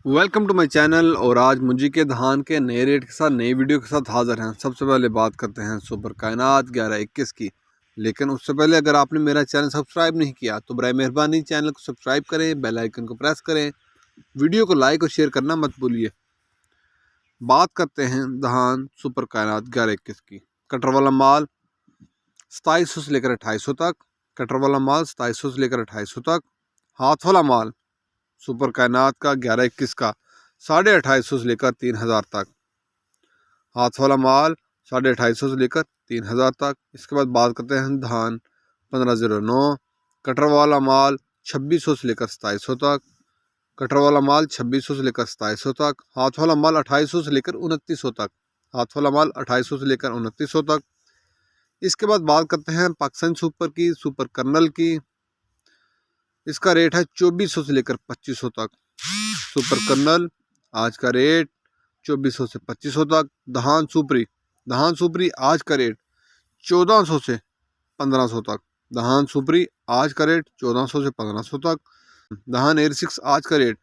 Welcome to my channel. और आज मुंजी के धान के नए रेट के साथ नई वीडियो के साथ हाज़िर हैं। सबसे पहले बात करते हैं सुपर कायनात 1121 की। लेकिन उससे पहले अगर आपने मेरा चैनल सब्सक्राइब नहीं किया तो बराए मेहरबानी चैनल को सब्सक्राइब करें, बेल आइकन को प्रेस करें, वीडियो को लाइक और शेयर करना मत भूलिए। बात करते हैं धान सुपर कायनात 1121 की। कटर वाला माल 2700 से लेकर 2800 तक। कटर वाला माल 2700 से लेकर 2800 तक। हाथ वाला माल सुपर कायनात का 1121 का 2850 से लेकर 3000 तक। हाथ वाला माल 2850 से लेकर 3000 तक। इसके बाद बात करते हैं धान 1509। कटर वाला माल 2600 से लेकर 2700 तक। कटर वाला माल 2600 से लेकर 2700 तक। हाथ वाला माल 2800 से लेकर 2900 तक। हाथ वाला माल 2800 से लेकर 2900 तक। इसके बाद बात करते हैं पाकिस्तान सुपर की, सुपर कर्नल की। इसका रेट है 2400 से लेकर 2500 तक। सुपर कर्नल आज का रेट 2400 से 2500 तक। धान सुपरी आज का रेट 1400 से 1500 तक। धान सुपरी आज का रेट 1400 से 1500 तक। धान एयर 6 आज का रेट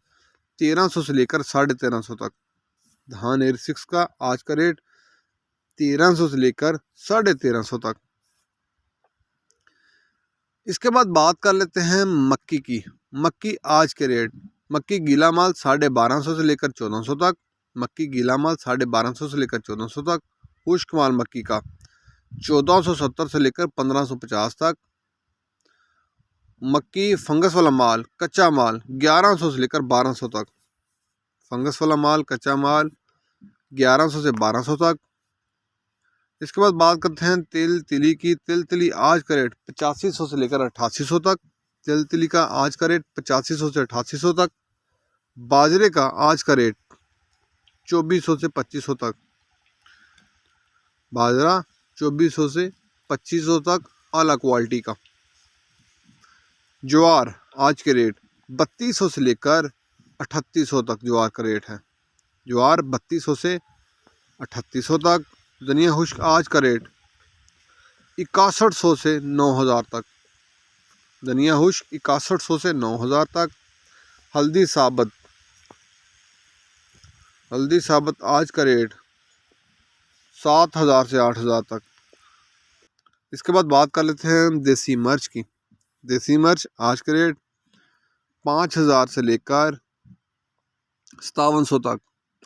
1300 से लेकर 1350 तक। धान एयर 6 का आज का रेट 1300 से लेकर 1350 तक। इसके बाद बात कर लेते हैं मक्की की। मक्की आज के रेट, मक्की गीला माल 1250 से लेकर 1400 तक। मक्की गीला माल 1250 से लेकर 1400 तक। खुश्क माल मक्की का 1470 से लेकर 1550 तक। मक्की फंगस वाला माल कच्चा माल 1100 से लेकर 1200 तक। फंगस वाला माल कच्चा माल 1100 से 1200 तक। इसके बाद बात करते हैं तिल तिली की। तिल तिली आज का रेट 8500 से लेकर 8800 तक। तिल तिली का आज का रेट 8500 से 8800 तक। बाजरे का आज का रेट 2400 से 2500 तक। बाजरा 2400 से 2500 तक आला क्वालिटी का। ज्वार आज के रेट 3200 से लेकर 3800 तक ज्वार का रेट है। ज्वार 3200 से 3800 तक। धनिया खुश्क आज का रेट 6100 से 9000 तक। धनिया खुश्क 6100 से 9000 तक। हल्दी साबत आज का रेट 7000 से 8000 तक। इसके बाद बात कर लेते हैं देसी मिर्च की। देसी मिर्च आज का रेट 5000 से लेकर 5700 तक।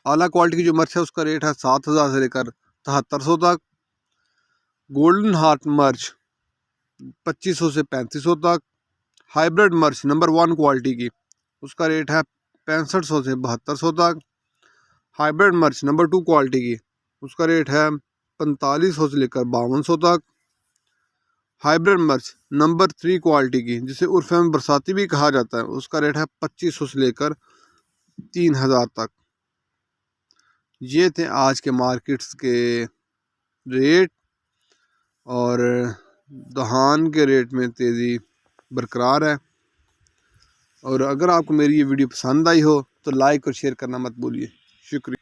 आला क्वालिटी की जो मिर्च है उसका रेट है 7000 से लेकर 7300 तक। गोल्डन हार्ट मिर्च 2500 से 3500 तक। हाइब्रिड मिर्च नंबर 1 क्वालिटी की, उसका रेट है 6500 से 7200 तक। हाइब्रिड मिर्च नंबर 2 क्वालिटी की, उसका रेट है 4500 से लेकर 5200 तक। हाइब्रिड मिर्च नंबर 3 क्वालिटी की, जिसे उर्फ में बरसाती भी कहा जाता है, उसका रेट है 2500 से लेकर 3000 तक। ये थे आज के मार्केट्स के रेट। और धान के रेट में तेज़ी बरकरार है। और अगर आपको मेरी ये वीडियो पसंद आई हो तो लाइक और शेयर करना मत भूलिए। शुक्रिया।